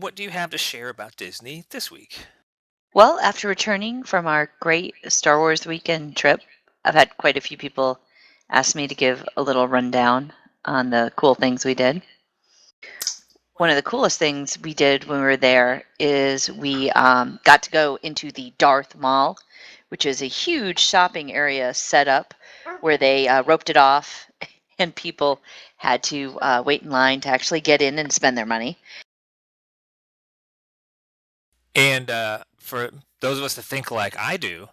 what do you have to share about Disney this week? Well, after returning from our great Star Wars weekend trip, I've had quite a few people ask me to give a little rundown on the cool things we did. One of the coolest things we did when we were there is we got to go into the Darth Mall, which is a huge shopping area set up where they roped it off and people had to wait in line to actually get in and spend their money. And for those of us that think like I do,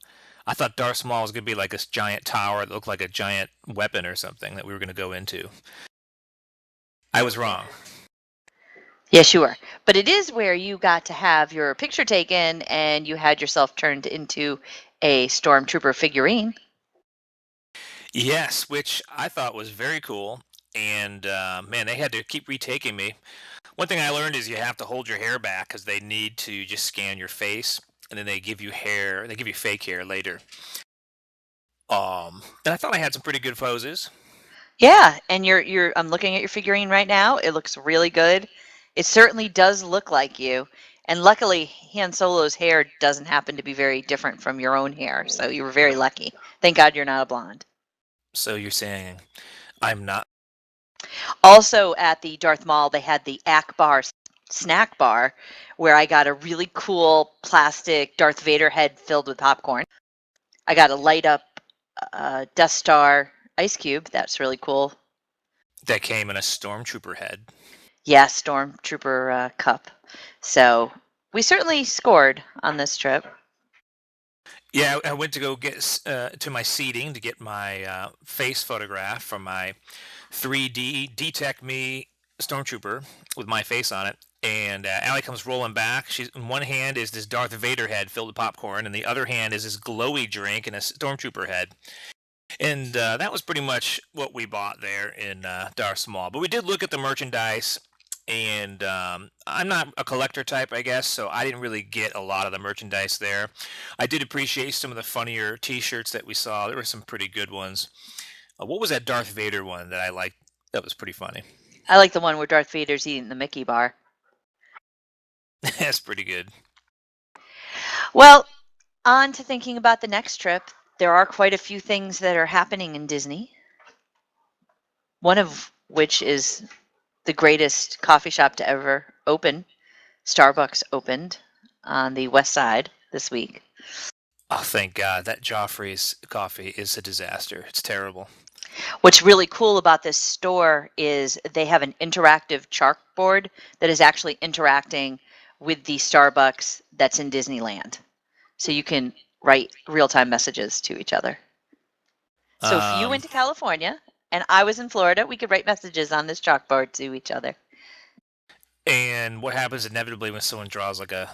I thought Darth Maul was going to be like this giant tower that looked like a giant weapon or something that we were going to go into. I was wrong. Yes, you were. But it is where you got to have your picture taken and you had yourself turned into a stormtrooper figurine. Yes, which I thought was very cool. And man, they had to keep retaking me. One thing I learned is you have to hold your hair back because they need to just scan your face, and then they give you hair. They give you fake hair later. And I thought I had some pretty good poses. Yeah, and you're I'm looking at your figurine right now. It looks really good. It certainly does look like you. And luckily, Han Solo's hair doesn't happen to be very different from your own hair, so you were very lucky. Thank God you're not a blonde. So you're saying I'm not? Also at the Darth Mall, they had the Akbar snack bar where I got a really cool plastic Darth Vader head filled with popcorn. I got a light up Death Star ice cube. That's really cool. That came in a stormtrooper head. Yeah, Stormtrooper cup. So we certainly scored on this trip. Yeah, I went to go get to my seating to get my face photograph from my 3D Detect Me stormtrooper with my face on it. And Allie comes rolling back. She's in one hand is this Darth Vader head filled with popcorn, and the other hand is this glowy drink and a stormtrooper head. And that was pretty much what we bought there in Darth Maul. But we did look at the merchandise, and I'm not a collector type, I guess, so I didn't really get a lot of the merchandise there. I did appreciate some of the funnier T-shirts that we saw. There were some pretty good ones. What was that Darth Vader one that I liked? That was pretty funny. I like the one where Darth Vader's eating the Mickey bar. That's pretty good. Well, on to thinking about the next trip. There are quite a few things that are happening in Disney. One of which is the greatest coffee shop to ever open. Starbucks opened on the west side this week. Oh, thank God. That Joffrey's coffee is a disaster. It's terrible. What's really cool about this store is they have an interactive chalkboard that is actually interacting with the Starbucks that's in Disneyland. So you can write real-time messages to each other. So if you Um, went to California and I was in Florida, we could write messages on this chalkboard to each other. and what happens inevitably when someone draws like a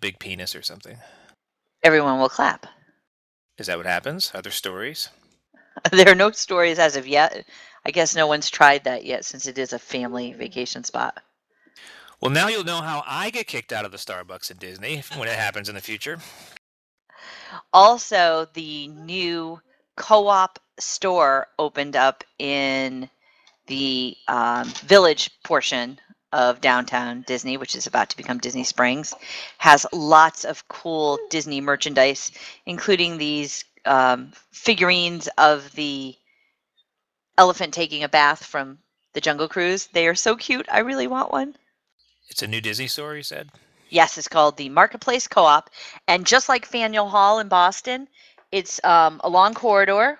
big penis or something? Everyone will clap. Is that what happens? Are there stories? There are no stories as of yet. I guess no one's tried that yet since it is a family vacation spot. Well, now you'll know how I get kicked out of the Starbucks at Disney when it happens in the future. Also, the new co-op store opened up in the village portion of downtown Disney, which is about to become Disney Springs, has lots of cool Disney merchandise, including these figurines of the elephant taking a bath from the Jungle Cruise. They are so cute. I really want one. It's a new Disney store, you said? Yes, it's called the Marketplace Co-op, and just like Faneuil Hall in Boston, it's a long corridor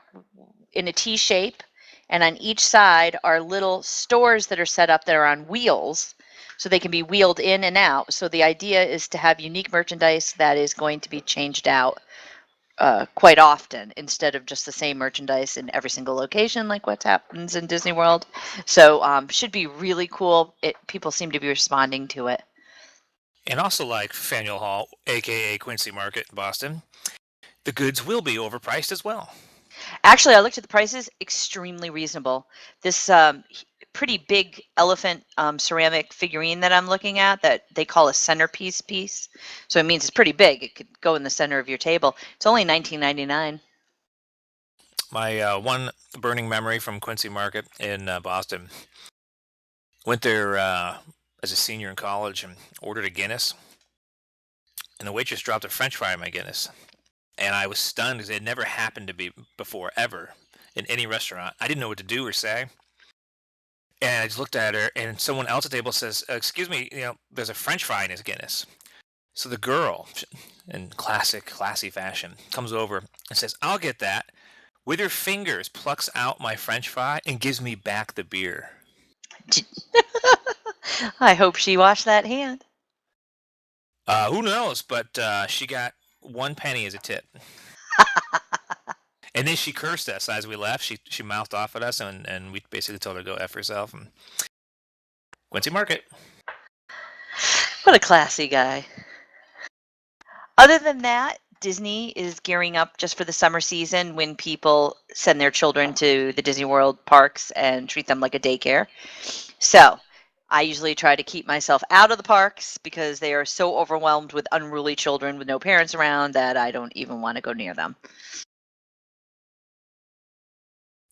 in a T shape, and on each side are little stores that are set up that are on wheels, so they can be wheeled in and out. So the idea is to have unique merchandise that is going to be changed out quite often instead of just the same merchandise in every single location like what happens in Disney World. So should be really cool. People seem to be responding to it. And also like Faneuil Hall, aka Quincy Market in Boston, the goods will be overpriced as well. Actually, I looked at the prices, extremely reasonable. This pretty big elephant ceramic figurine that I'm looking at that they call a centerpiece piece. So it means it's pretty big. It could go in the center of your table. It's only $19.99. My one burning memory from Quincy Market in Boston. Went there as a senior in college and ordered a Guinness, and the waitress dropped a French fry in my Guinness, and I was stunned because it had never happened to me before ever in any restaurant. I didn't know what to do or say. And I just looked at her, and someone else at the table says, "Excuse me, there's a French fry in his Guinness." So the girl, in classy fashion, comes over and says, "I'll get that." With her fingers, plucks out my French fry and gives me back the beer. I hope she washed that hand. Who knows? But she got 1 penny as a tip. And then she cursed us as we left. She mouthed off at us, and we basically told her to go F herself. And Quincy Market. What a classy guy. Other than that, Disney is gearing up just for the summer season when people send their children to the Disney World parks and treat them like a daycare. So I usually try to keep myself out of the parks because they are so overwhelmed with unruly children with no parents around that I don't even want to go near them.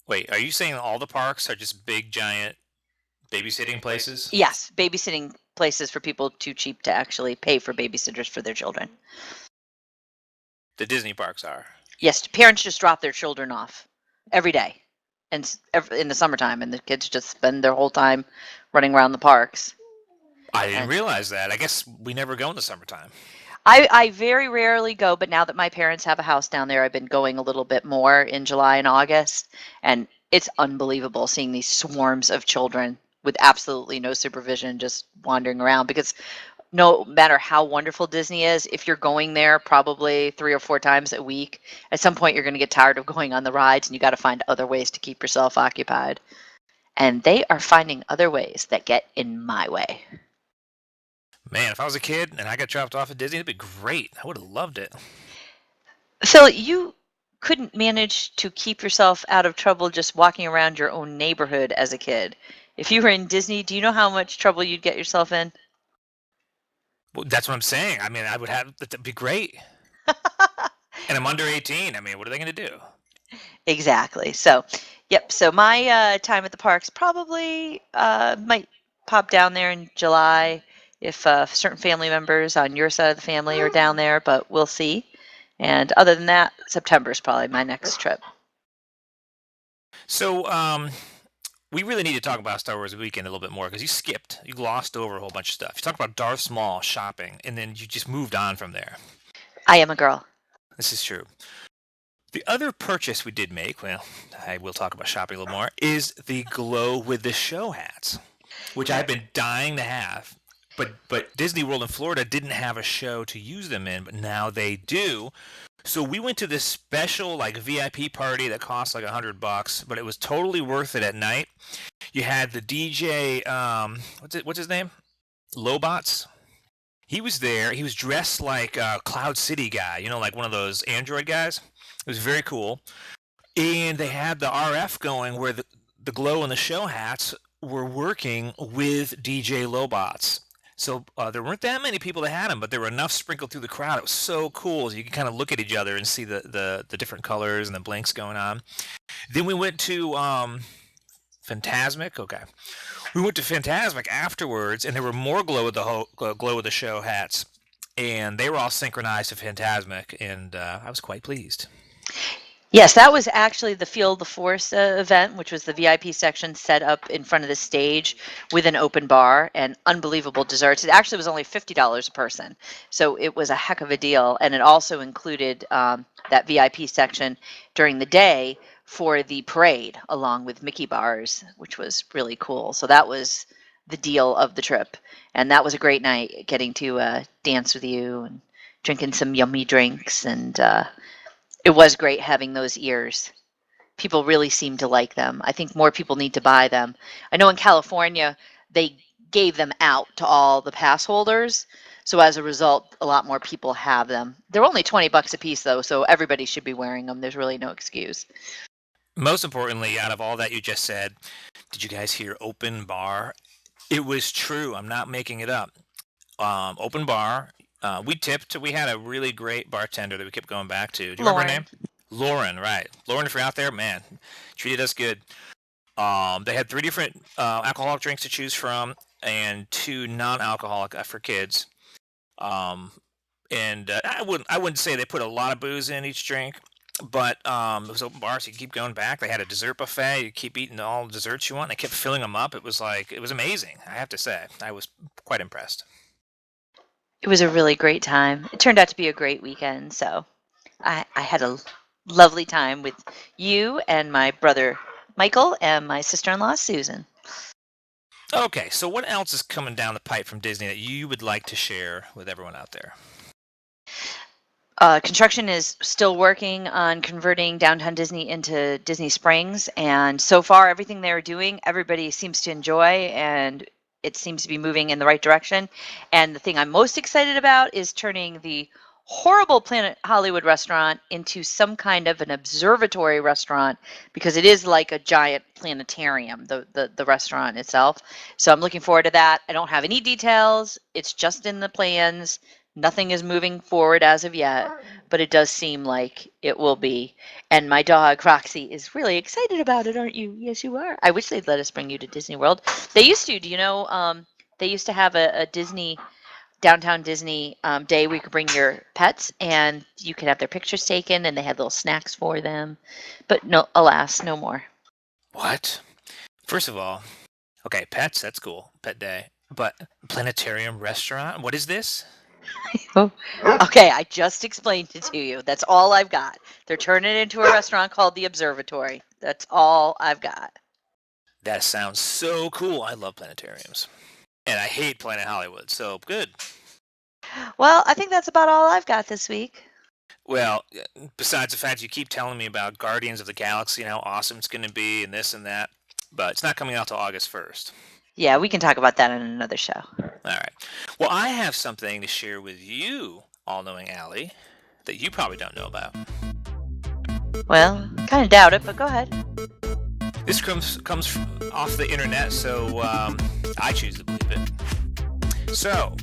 Wait, are you saying all the parks are just big, giant babysitting places? Yes, babysitting places for people too cheap to actually pay for babysitters for their children. The Disney parks are. Yes, parents just drop their children off every day, and in the summertime, and the kids just spend their whole time running around the parks. I didn't And realize that. I guess we never go in the summertime. I very rarely go, but now that my parents have a house down there, I've been going a little bit more in July and August, and it's unbelievable seeing these swarms of children with absolutely no supervision just wandering around because no matter how wonderful Disney is, if you're going there probably 3 or 4 times a week, at some point you're going to get tired of going on the rides and you got to find other ways to keep yourself occupied. And they are finding other ways that get in my way. Man, if I was a kid and I got dropped off at Disney, it'd be great. I would have loved it. Phil, you couldn't manage to keep yourself out of trouble just walking around your own neighborhood as a kid. If you were in Disney, do you know how much trouble you'd get yourself in? Well, that's what I'm saying. I mean, I would have that'd be great. And I'm under 18. I mean, what are they going to do? Exactly. So, yep. So my time at the parks probably might pop down there in July if certain family members on your side of the family are down there, but we'll see. And other than that, September is probably my next trip. So, we really need to talk about Star Wars Weekend a little bit more because you glossed over a whole bunch of stuff. You talked about Darth Maul shopping, and then you just moved on from there. I am a girl. This is true. The other purchase we did make, well, I will talk about shopping a little more, is the glow with the show hats, which I've been dying to have. But Disney World in Florida didn't have a show to use them in, but now they do. So we went to this special like VIP party that cost like $100, but it was totally worth it at night. You had the DJ, what's his name? Lobots. He was there. He was dressed like a Cloud City guy, like one of those Android guys. It was very cool. And they had the RF going where the glow and the show hats were working with DJ Lobots. So there weren't that many people that had them, but there were enough sprinkled through the crowd. It was so cool. So you could kind of look at each other and see the different colors and the blinks going on. Then we went to Fantasmic. Okay. We went to Fantasmic afterwards, and there were more glow with the show hats, and they were all synchronized to Fantasmic, and I was quite pleased. Yes, that was actually the Feel the Force event, which was the VIP section set up in front of the stage with an open bar and unbelievable desserts. It actually was only $50 a person, so it was a heck of a deal. And it also included that VIP section during the day for the parade, along with Mickey bars, which was really cool. So that was the deal of the trip. And that was a great night, getting to dance with you and drinking some yummy drinks, and it was great having those ears. People really seem to like them. I think more people need to buy them. I know in California, they gave them out to all the pass holders. So as a result, a lot more people have them. They're only $20 a piece though, so everybody should be wearing them. There's really no excuse. Most importantly, out of all that you just said, did you guys hear open bar? It was true. I'm not making it up. Open bar. We tipped. We had a really great bartender that we kept going back to. Do you remember her name? Lauren, right. Lauren, if you're out there, man, treated us good. They had three different alcoholic drinks to choose from, and two non-alcoholic for kids. Um, and I wouldn't say they put a lot of booze in each drink, but it was open bar, so you keep going back. They had a dessert buffet. You keep eating all the desserts you want. And they kept filling them up. It was amazing. I have to say, I was quite impressed. It was a really great time. It turned out to be a great weekend. So I had a lovely time with you and my brother Michael and my sister-in-law Susan. Okay, so what else is coming down the pipe from Disney that you would like to share with everyone out there? Construction is still working on converting downtown Disney into Disney Springs, and so far everything they're doing, everybody seems to enjoy, and it seems to be moving in the right direction. And the thing I'm most excited about is turning the horrible Planet Hollywood restaurant into some kind of an observatory restaurant, because it is like a giant planetarium, the restaurant itself. So I'm looking forward to that. I don't have any details. It's just in the plans. Nothing is moving forward as of yet, but it does seem like it will be. And my dog Roxy is really excited about it, aren't you? Yes, you are. I wish they'd let us bring you to Disney World. They used to. Do you know? They used to have a Disney downtown Disney day where you could bring your pets and you could have their pictures taken, and they had little snacks for them. But no, alas, no more. What? First of all, okay, pets, that's cool. Pet day. But planetarium restaurant? What is this? Oh, okay, I just explained it to you. That's all I've got. They're turning it into a restaurant called the Observatory. That's all I've got. That sounds so cool. I love planetariums. And I hate Planet Hollywood, so good. Well, I think that's about all I've got this week. Well, besides the fact you keep telling me about Guardians of the Galaxy and how awesome it's going to be and this and that, but it's not coming out till August 1st. Yeah, we can talk about that in another show. All right. Well, I have something to share with you, all-knowing Allie, that you probably don't know about. Well, kind of doubt it, but go ahead. This comes off the internet, so I choose to believe it. So,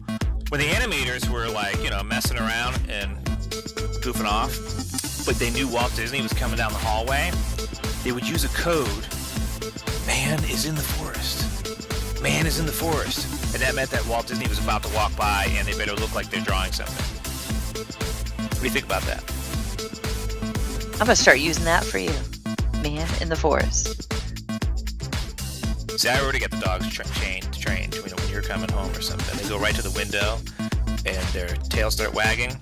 when the animators were messing around and goofing off, but they knew Walt Disney was coming down the hallway, they would use a code, "Man is in the forest. Man is in the forest." And that meant that Walt Disney was about to walk by and they better look like they're drawing something. What do you think about that? I'm going to start using that for you. Man in the forest. See, I already got the dogs trained. When you're coming home or something, they go right to the window and their tails start wagging.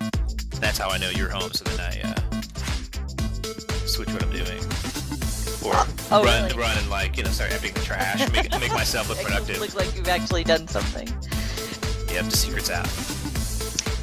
That's how I know you're home. So then I switch what I'm doing, or run and start emptying the trash, make myself look productive. Look like you've actually done something. Yep, the secret's out.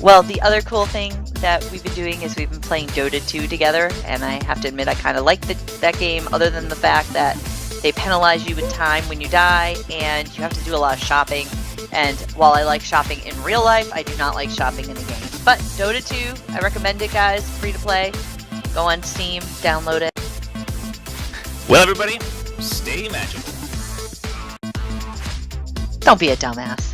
Well, the other cool thing that we've been doing is we've been playing Dota 2 together, and I have to admit I kind of like that game, other than the fact that they penalize you in time when you die, and you have to do a lot of shopping. And while I like shopping in real life, I do not like shopping in the game. But Dota 2, I recommend it, guys. Free to play. Go on Steam, download it. Well, everybody, stay magical. Don't be a dumbass.